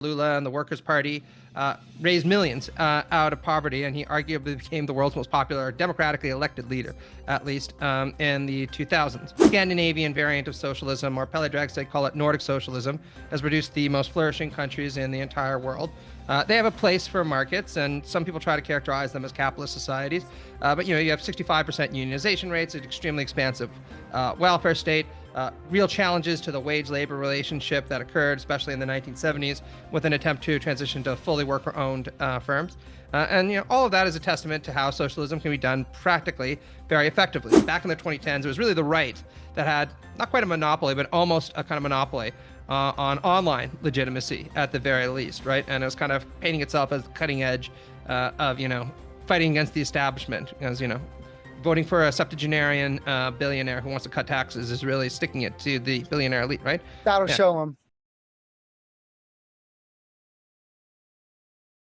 Lula and the Workers' Party raised millions out of poverty, and he arguably became the world's most popular democratically elected leader, at least in the 2000s. Scandinavian variant of socialism, or Pelle Dragstad call it Nordic socialism, has produced the most flourishing countries in the entire world. They have a place for markets, and some people try to characterize them as capitalist societies. But you have 65% unionization rates, an extremely expansive welfare state, real challenges to the wage-labor relationship that occurred, especially in the 1970s, with an attempt to transition to fully worker-owned firms. And all of that is a testament to how socialism can be done practically very effectively. Back in the 2010s, it was really the right that had not quite a monopoly, but almost a kind of monopoly on online legitimacy at the very least, right? And it was kind of painting itself as the cutting edge of, fighting against the establishment, as, voting for a septuagenarian billionaire who wants to cut taxes is really sticking it to the billionaire elite, right? That'll show them.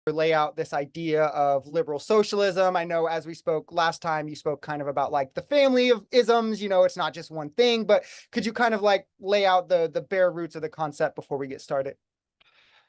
Lay out this idea of liberal socialism. I know as we spoke last time, you spoke kind of about like the family of isms, it's not just one thing, but could you kind of like lay out the bare roots of the concept before we get started?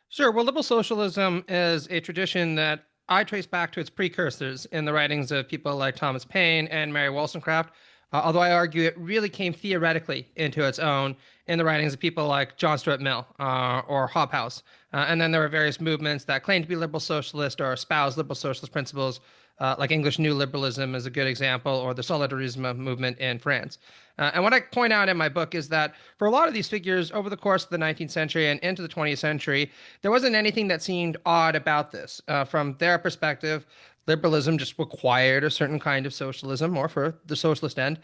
Sure. Well, liberal socialism is a tradition that I trace back to its precursors in the writings of people like Thomas Paine and Mary Wollstonecraft, although I argue it really came theoretically into its own in the writings of people like John Stuart Mill or Hobhouse. And then there were various movements that claimed to be liberal socialist or espouse liberal socialist principles, like English New Liberalism is a good example, or the Solidarism movement in France. And what I point out in my book is that for a lot of these figures over the course of the 19th century and into the 20th century, there wasn't anything that seemed odd about this. From their perspective, liberalism just required a certain kind of socialism, or for the socialist end,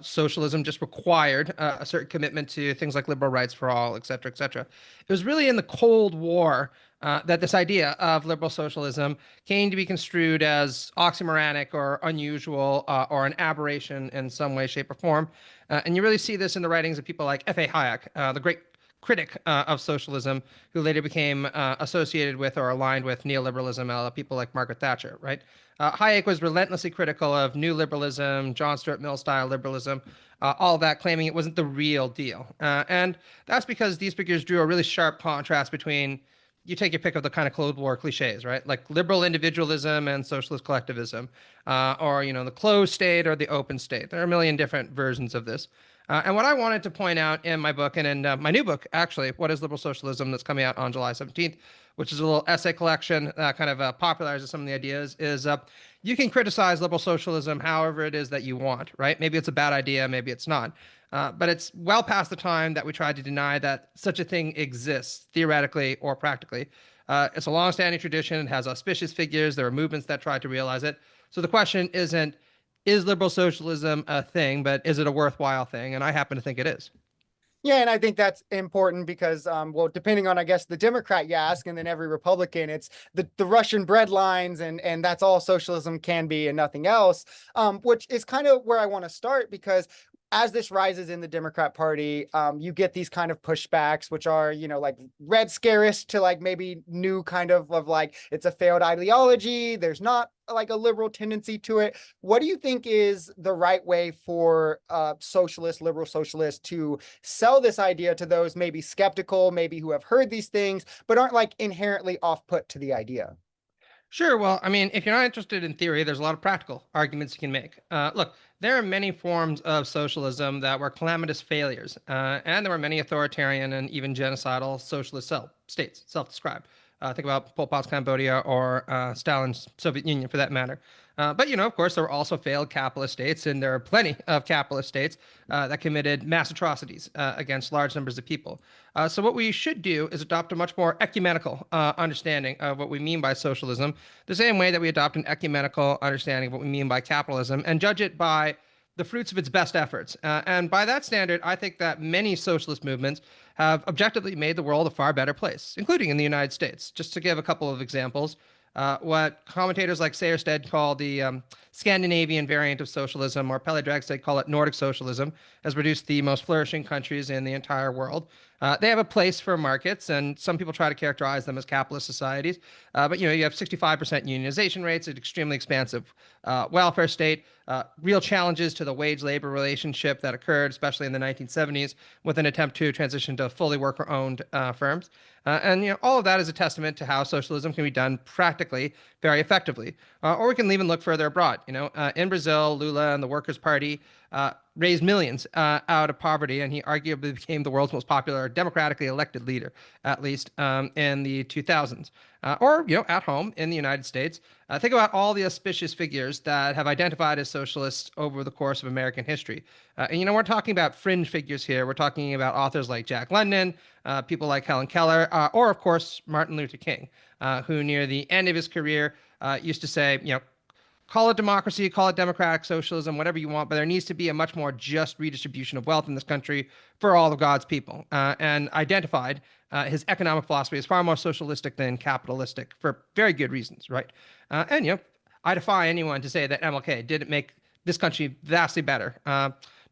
socialism just required a certain commitment to things like liberal rights for all, et cetera, et cetera. It was really in the Cold War that this idea of liberal socialism came to be construed as oxymoronic or unusual or an aberration in some way, shape, or form. And you really see this in the writings of people like F.A. Hayek, the great critic of socialism, who later became associated with or aligned with neoliberalism, people like Margaret Thatcher, right? Hayek was relentlessly critical of new liberalism, John Stuart Mill style liberalism, all of that, claiming it wasn't the real deal. And that's because these figures drew a really sharp contrast between, you take your pick of the kind of Cold War cliches, right? Like liberal individualism and socialist collectivism, or, the closed state or the open state. There are a million different versions of this. And what I wanted to point out in my book, and in my new book, actually, What is Liberal Socialism, that's coming out on July 17th, which is a little essay collection that kind of popularizes some of the ideas, is you can criticize liberal socialism however it is that you want, right? Maybe it's a bad idea, maybe it's not. But it's well past the time that we try to deny that such a thing exists, theoretically or practically. It's a long-standing tradition. It has auspicious figures. There are movements that try to realize it. So the question isn't, is liberal socialism a thing, but is it a worthwhile thing? And I happen to think it is. Yeah, and I think that's important because, well, depending on, I guess, the Democrat you ask, and then every Republican, it's the Russian bread lines, and that's all socialism can be and nothing else, which is kind of where I want to start, because as this rises in the Democrat Party, you get these kind of pushbacks, which are, like red scariest to like maybe new kind of like, it's a failed ideology. There's not like a liberal tendency to it. What do you think is the right way for liberal socialists to sell this idea to those maybe skeptical, maybe who have heard these things, but aren't like inherently off-put to the idea? Sure. Well, I mean, if you're not interested in theory, there's a lot of practical arguments you can make. Look, there are many forms of socialism that were calamitous failures, and there were many authoritarian and even genocidal socialist states, self-described. Think about Pol Pot's Cambodia or Stalin's Soviet Union, for that matter. But, of course, there were also failed capitalist states, and there are plenty of capitalist states that committed mass atrocities against large numbers of people. So what we should do is adopt a much more ecumenical understanding of what we mean by socialism, the same way that we adopt an ecumenical understanding of what we mean by capitalism, and judge it by the fruits of its best efforts. And by that standard, I think that many socialist movements have objectively made the world a far better place, including in the United States. Just to give a couple of examples, what commentators like Sejersted call the Scandinavian variant of socialism, or Pelle Dragstad call it Nordic socialism, has produced the most flourishing countries in the entire world. They have a place for markets, and some people try to characterize them as capitalist societies. But you have 65% unionization rates, an extremely expansive welfare state, real challenges to the wage-labor relationship that occurred, especially in the 1970s, with an attempt to transition to fully worker-owned firms. And all of that is a testament to how socialism can be done practically very effectively. Or we can even look further abroad. In Brazil, Lula and the Workers' Party raised millions out of poverty, and he arguably became the world's most popular democratically elected leader, at least in the 2000s. Or at home in the United States, think about all the auspicious figures that have identified as socialists over the course of American history. And we're talking about fringe figures here. We're talking about authors like Jack London, people like Helen Keller, or of course Martin Luther King, who near the end of his career used to say, call it democracy, call it democratic socialism, whatever you want, but there needs to be a much more just redistribution of wealth in this country for all of God's people, and identified his economic philosophy as far more socialistic than capitalistic for very good reasons, right? And I defy anyone to say that MLK didn't make this country vastly better,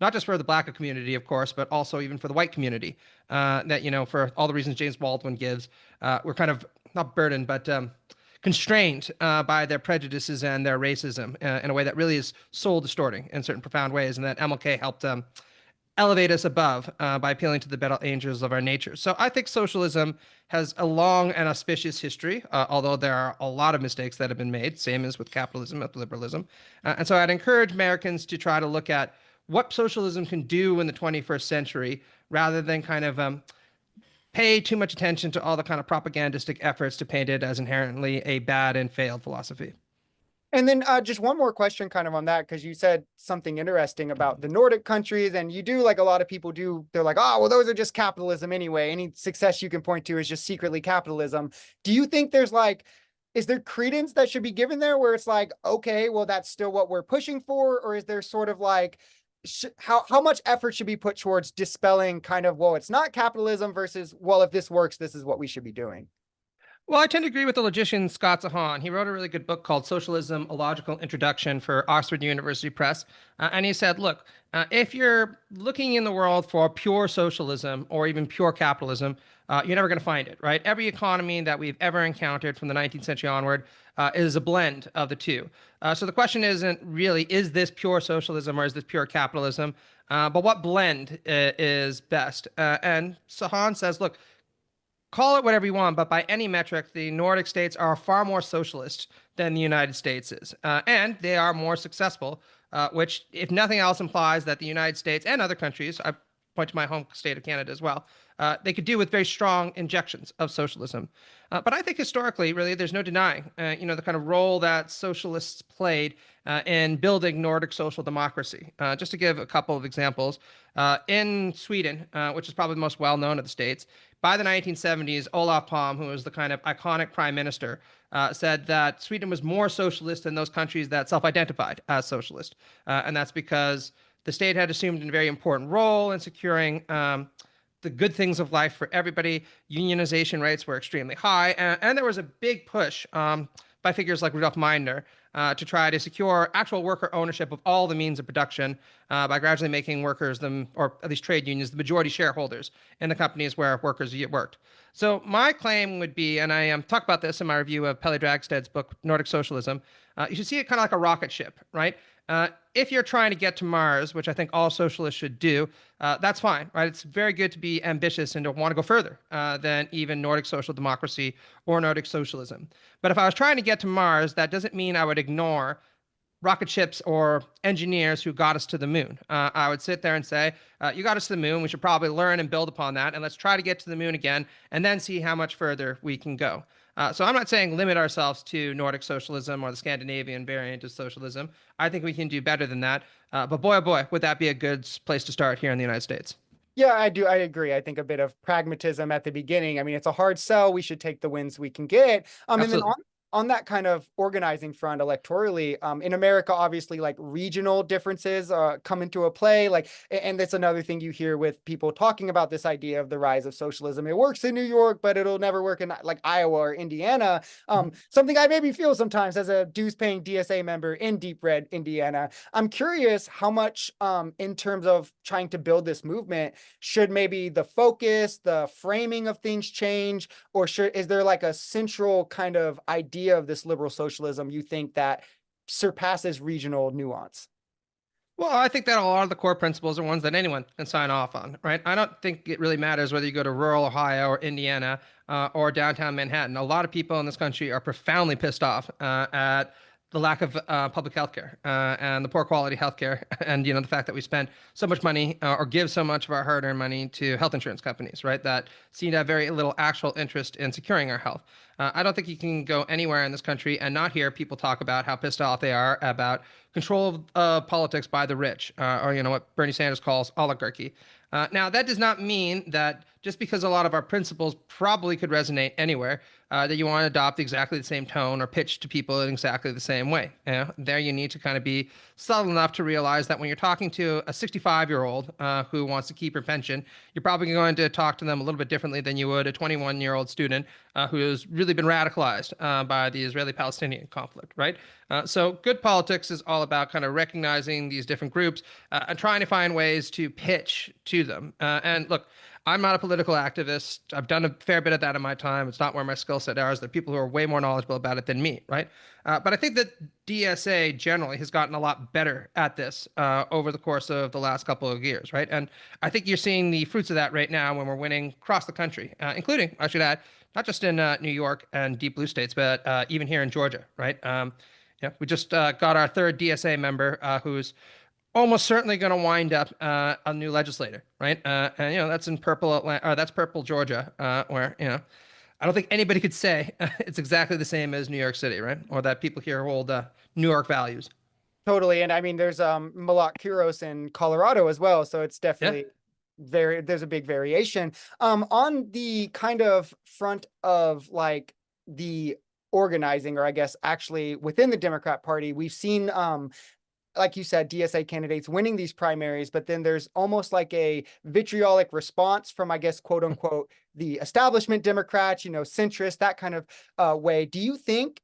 not just for the black community, of course, but also even for the white community. That for all the reasons James Baldwin gives, we're kind of not burdened, but constrained by their prejudices and their racism in a way that really is soul distorting in certain profound ways, and that MLK helped elevate us above by appealing to the better angels of our nature. So I think socialism has a long and auspicious history, although there are a lot of mistakes that have been made, same as with capitalism, with liberalism. And so I'd encourage Americans to try to look at what socialism can do in the 21st century rather than kind of pay too much attention to all the kind of propagandistic efforts to paint it as inherently a bad and failed philosophy. And then just one more question kind of on that, because you said something interesting about the Nordic countries, and you do, like a lot of people do, they're like, oh, well, those are just capitalism anyway. Any success you can point to is just secretly capitalism. Do you think is there credence that should be given there where it's like, okay, well, that's still what we're pushing for? Or is there sort of like, how much effort should be put towards dispelling kind of, well, it's not capitalism versus, well, if this works, this is what we should be doing? Well, I tend to agree with the logician Scott Zahan. He wrote a really good book called Socialism, A Logical Introduction for Oxford University Press. And he said, look, if you're looking in the world for pure socialism or even pure capitalism, you're never going to find it, right? Every economy that we've ever encountered from the 19th century onward is a blend of the two. So the question isn't really, is this pure socialism or is this pure capitalism? But what blend is best? And Sahan says, look, call it whatever you want, but by any metric, the Nordic states are far more socialist than the United States is. And they are more successful, which, if nothing else, implies that the United States and other countries, I point to my home state of Canada as well, they could do with very strong injections of socialism. But I think historically, really, there's no denying, the kind of role that socialists played in building Nordic social democracy. Just to give a couple of examples, in Sweden, which is probably the most well-known of the states, by the 1970s, Olof Palme, who was the kind of iconic prime minister, said that Sweden was more socialist than those countries that self-identified as socialist. And that's because the state had assumed a very important role in securing the good things of life for everybody. Unionization rates were extremely high, and there was a big push by figures like Rudolf Meidner to try to secure actual worker ownership of all the means of production by gradually making workers, or at least trade unions, the majority shareholders in the companies where workers worked. So my claim would be, and I talk about this in my review of Pelle Dragsted's book, Nordic Socialism, you should see it kind of like a rocket ship, right? If you're trying to get to Mars, which I think all socialists should do, that's fine, right? It's very good to be ambitious and to want to go further than even Nordic social democracy or Nordic socialism. But if I was trying to get to Mars, that doesn't mean I would ignore rocket ships or engineers who got us to the moon. I would sit there and say, you got us to the moon. We should probably learn and build upon that. And let's try to get to the moon again and then see how much further we can go. So I'm not saying limit ourselves to Nordic socialism or the Scandinavian variant of socialism. I think we can do better than that. But boy, oh boy, would that be a good place to start here in the United States. Yeah, I do. I agree. I think a bit of pragmatism at the beginning. I mean, it's a hard sell. We should take the wins we can get. And then Absolutely. on that kind of organizing front electorally, in America, obviously, like regional differences come into a play. Like, and that's another thing you hear with people talking about this idea of the rise of socialism. It works in New York, but it'll never work in like Iowa or Indiana. Something I maybe feel sometimes as a dues-paying DSA member in deep red Indiana. I'm curious how much, in terms of trying to build this movement, should maybe the focus, the framing of things change, or is there like a central kind of idea of this liberal socialism you think that surpasses regional nuance? Well, I think that a lot of the core principles are ones that anyone can sign off on, right? I don't think it really matters whether you go to rural Ohio or Indiana or downtown Manhattan. A lot of people in this country are profoundly pissed off at the lack of public health care and the poor quality health care, and the fact that we spend so much money or give so much of our hard-earned money to health insurance companies, right? That seem to have very little actual interest in securing our health. I don't think you can go anywhere in this country and not hear people talk about how pissed off they are about control of politics by the rich, or what Bernie Sanders calls oligarchy. Now, that does not mean that just because a lot of our principles probably could resonate anywhere, that you want to adopt exactly the same tone or pitch to people in exactly the same way. There you need to kind of be subtle enough to realize that when you're talking to a 65-year-old who wants to keep her pension, you're probably going to talk to them a little bit differently than you would a 21-year-old student who has really been radicalized by the Israeli-Palestinian conflict, right? So good politics is all about kind of recognizing these different groups and trying to find ways to pitch to them. And look, I'm not a political activist. I've done a fair bit of that in my time. It's not where my skill set is. There are people who are way more knowledgeable about it than me, right? But I think that DSA generally has gotten a lot better at this over the course of the last couple of years, right? And I think you're seeing the fruits of that right now when we're winning across the country, including, I should add, not just in New York and deep blue states, but even here in Georgia, right? We just got our third DSA member who's almost certainly going to wind up a new legislator, right? And that's in purple Atlanta, or that's purple Georgia, where I don't think anybody could say it's exactly the same as New York City, right? Or that people here hold New York values. Totally. And I mean, there's Malak Kuros in Colorado as well. So it's Yeah. definitely there's a big variation. On the kind of front of like the organizing, or I guess actually within the Democrat Party, we've seen like you said, DSA candidates winning these primaries, but then there's almost like a vitriolic response from, I guess, quote unquote, the establishment Democrats, centrist, that kind of way. Do you think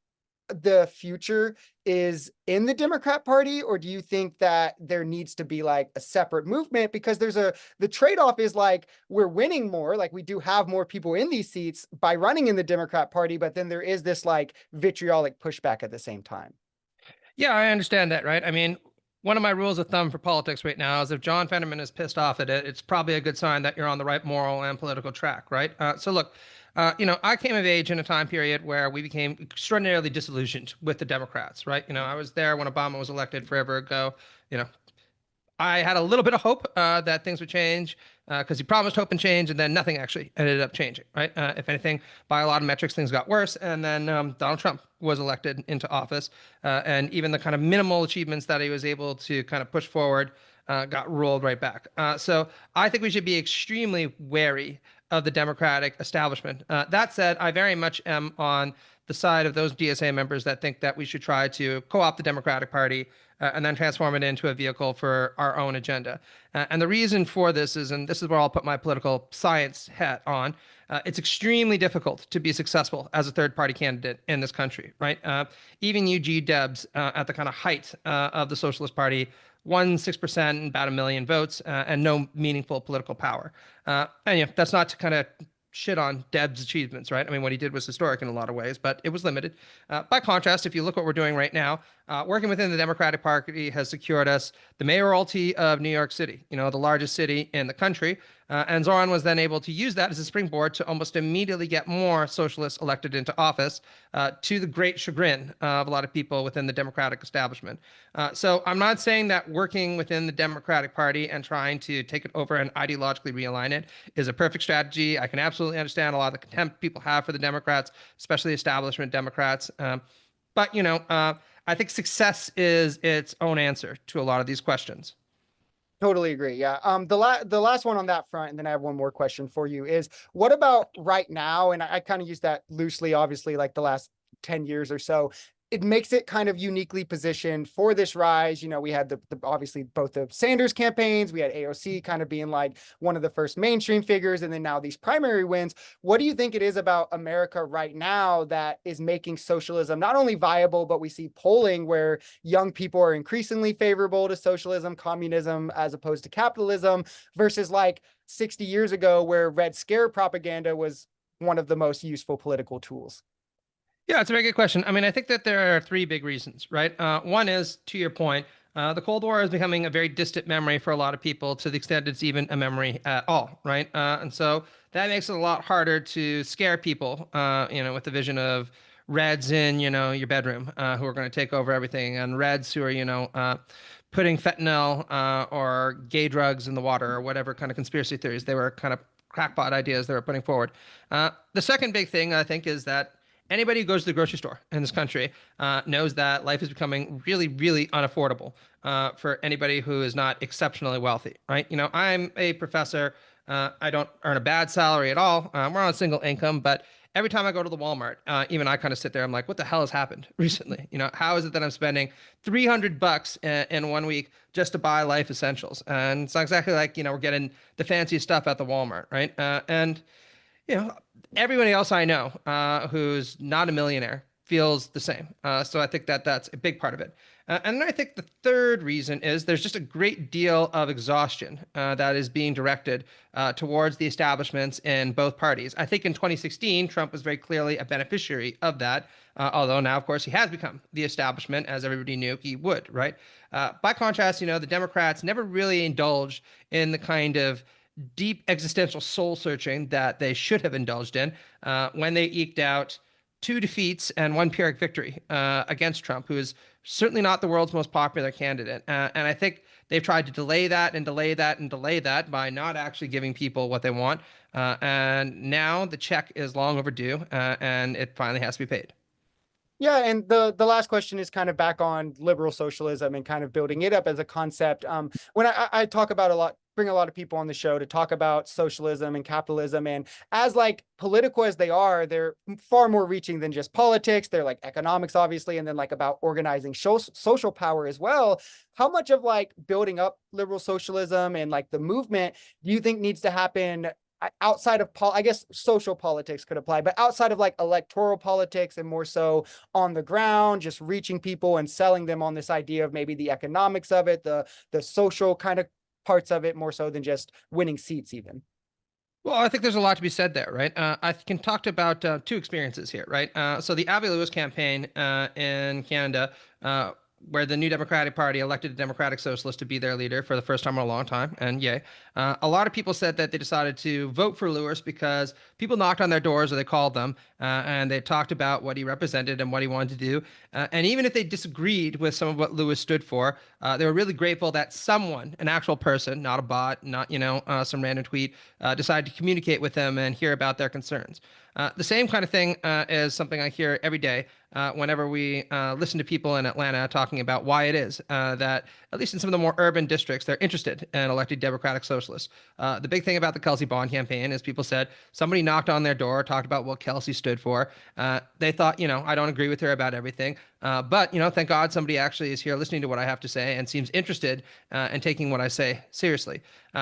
the future is in the Democrat Party, or do you think that there needs to be like a separate movement? Because the trade-off is like we're winning more, like we do have more people in these seats by running in the Democrat Party, but then there is this like vitriolic pushback at the same time. Yeah, I understand that, right? I mean, one of my rules of thumb for politics right now is if John Fetterman is pissed off at it, it's probably a good sign that you're on the right moral and political track, right? So look, I came of age in a time period where we became extraordinarily disillusioned with the Democrats, right? I was there when Obama was elected forever ago. You know, I had a little bit of hope that things would change because he promised hope and change, and then nothing actually ended up changing, right? If anything, by a lot of metrics, things got worse, and then Donald Trump was elected into office, and even the kind of minimal achievements that he was able to kind of push forward got rolled right back. So I think we should be extremely wary of the Democratic establishment. That said, I very much am on the side of those DSA members that think that we should try to co-opt the Democratic Party and then transform it into a vehicle for our own agenda. And the reason for this is, and this is where I'll put my political science hat on, it's extremely difficult to be successful as a third party candidate in this country, right? Even UG Debs at the kind of height of the Socialist Party won 6% and about 1 million votes and no meaningful political power. And that's not to kind of shit on Deb's achievements, right? I mean, what he did was historic in a lot of ways, but it was limited. By contrast, if you look what we're doing right now, working within the Democratic Party has secured us the mayoralty of New York City, the largest city in the country. And Zoran was then able to use that as a springboard to almost immediately get more socialists elected into office, to the great chagrin of a lot of people within the Democratic establishment. So I'm not saying that working within the Democratic Party and trying to take it over and ideologically realign it is a perfect strategy. I can absolutely understand a lot of the contempt people have for the Democrats, especially establishment Democrats. But I think success is its own answer to a lot of these questions. Totally agree. Yeah. The last one on that front, and then I have one more question for you is what about right now? And I kind of use that loosely, obviously, like the last 10 years or so. It makes it kind of uniquely positioned for this rise. We had the obviously both the Sanders campaigns, we had AOC kind of being like one of the first mainstream figures, and then now these primary wins. What do you think it is about America right now that is making socialism not only viable, but we see polling where young people are increasingly favorable to socialism, communism, as opposed to capitalism, versus like 60 years ago where Red Scare propaganda was one of the most useful political tools? Yeah, it's a very good question. I mean, I think that there are three big reasons, right? One is, to your point, the Cold War is becoming a very distant memory for a lot of people, to the extent it's even a memory at all, right? And so that makes it a lot harder to scare people, with the vision of Reds in, your bedroom, who are going to take over everything, and Reds who are, putting fentanyl or gay drugs in the water, or whatever kind of conspiracy theories they were kind of crackpot ideas they were putting forward. The second big thing, I think, is that anybody who goes to the grocery store in this country knows that life is becoming really, really unaffordable for anybody who is not exceptionally wealthy, right? I'm a professor. I don't earn a bad salary at all. We're on a single income, but every time I go to the Walmart, even I kind of sit there. I'm like, what the hell has happened recently? How is it that I'm spending $300 in 1 week just to buy life essentials? And it's not exactly like, we're getting the fanciest stuff at the Walmart, right? And you know, everybody else I know who's not a millionaire feels the same. So I think that that's a big part of it. And then I think the third reason is there's just a great deal of exhaustion that is being directed towards the establishments in both parties. I think in 2016, Trump was very clearly a beneficiary of that, although now, of course, he has become the establishment, as everybody knew he would, right? By contrast, the Democrats never really indulged in the kind of deep existential soul searching that they should have indulged in when they eked out two defeats and one Pyrrhic victory against Trump, who is certainly not the world's most popular candidate. And I think they've tried to delay that and delay that and delay that by not actually giving people what they want. And now the check is long overdue, and it finally has to be paid. Yeah, and the last question is kind of back on liberal socialism and kind of building it up as a concept. When I talk about a lot, bring a lot of people on the show to talk about socialism and capitalism, and as like political as they are, they're far more reaching than just politics. They're like economics, obviously, and then like about organizing social power as well. How much of like building up liberal socialism and like the movement do you think needs to happen outside of I guess social politics could apply, but outside of like electoral politics and more so on the ground, just reaching people and selling them on this idea of maybe the economics of it, the social kind of parts of it, more so than just winning seats even? Well, I think there's a lot to be said there, right? I can talk about two experiences here, right? So the Abby Lewis campaign in Canada, where the New Democratic Party elected a Democratic Socialist to be their leader for the first time in a long time, and yay. A lot of people said that they decided to vote for Lewis because people knocked on their doors, or they called them, and they talked about what he represented and what he wanted to do. And even if they disagreed with some of what Lewis stood for, they were really grateful that someone, an actual person, not a bot, not some random tweet, decided to communicate with them and hear about their concerns. The same kind of thing is something I hear every day whenever we listen to people in Atlanta talking about why it is that, at least in some of the more urban districts, they're interested in elected Democratic Socialists. The big thing about the Kelsey Bond campaign is people said somebody knocked on their door, talked about what Kelsey stood for. They thought, I don't agree with her about everything, but thank God somebody actually is here listening to what I have to say and seems interested in taking what I say seriously.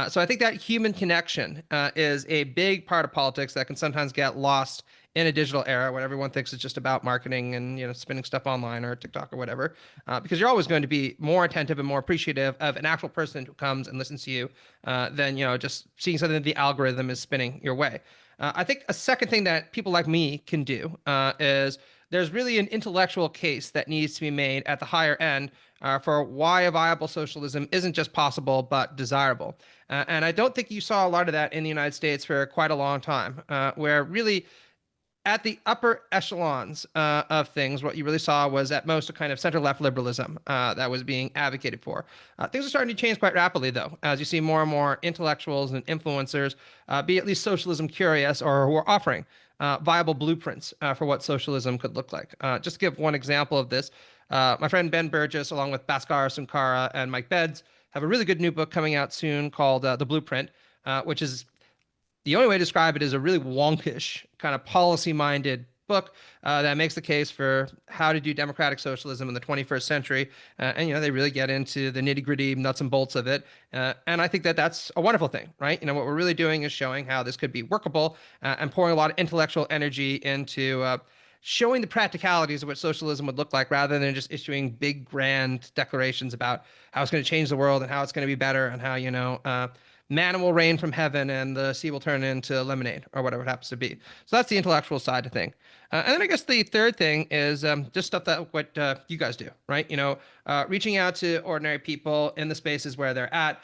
So I think that human connection is a big part of politics that can sometimes get lost in a digital era when everyone thinks it's just about marketing and spinning stuff online or TikTok or whatever. Because you're always going to be more attentive and more appreciative of an actual person who comes and listens to you than just seeing something that the algorithm is spinning your way. I think a second thing that people like me can do is there's really an intellectual case that needs to be made at the higher end for why a viable socialism isn't just possible but desirable. And I don't think you saw a lot of that in the United States for quite a long time, where really at the upper echelons of things, what you really saw was at most a kind of center-left liberalism that was being advocated for. Things are starting to change quite rapidly, though, as you see more and more intellectuals and influencers be at least socialism curious, or who are offering viable blueprints for what socialism could look like. Just to give one example of this, my friend Ben Burgess, along with Bhaskar Sunkara and Mike Beds, have a really good new book coming out soon called The Blueprint, which is the only way to describe it is a really wonkish kind of policy-minded book that makes the case for how to do democratic socialism in the 21st century. And, they really get into the nitty gritty nuts and bolts of it. And I think that that's a wonderful thing, right? What we're really doing is showing how this could be workable and pouring a lot of intellectual energy into showing the practicalities of what socialism would look like rather than just issuing big, grand declarations about how it's going to change the world and how it's going to be better and how, manna will rain from heaven and the sea will turn into lemonade or whatever it happens to be. So that's the intellectual side of thing. And then I guess the third thing is just stuff that what you guys do, right? Reaching out to ordinary people in the spaces where they're at,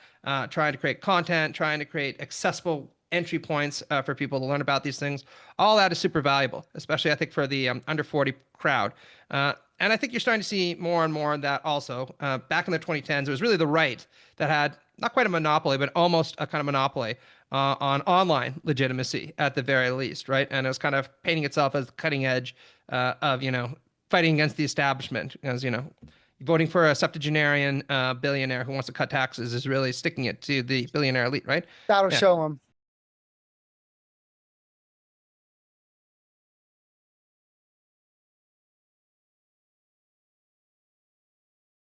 trying to create content, trying to create accessible entry points for people to learn about these things. All that is super valuable, especially I think for the under 40 crowd. And I think you're starting to see more and more of that also. Back in the 2010s, it was really the right that had not quite a monopoly, but almost a kind of monopoly on online legitimacy at the very least, right? And it was kind of painting itself as the cutting edge of, fighting against the establishment. As, voting for a septuagenarian billionaire who wants to cut taxes is really sticking it to the billionaire elite, right? That'll Yeah. show them.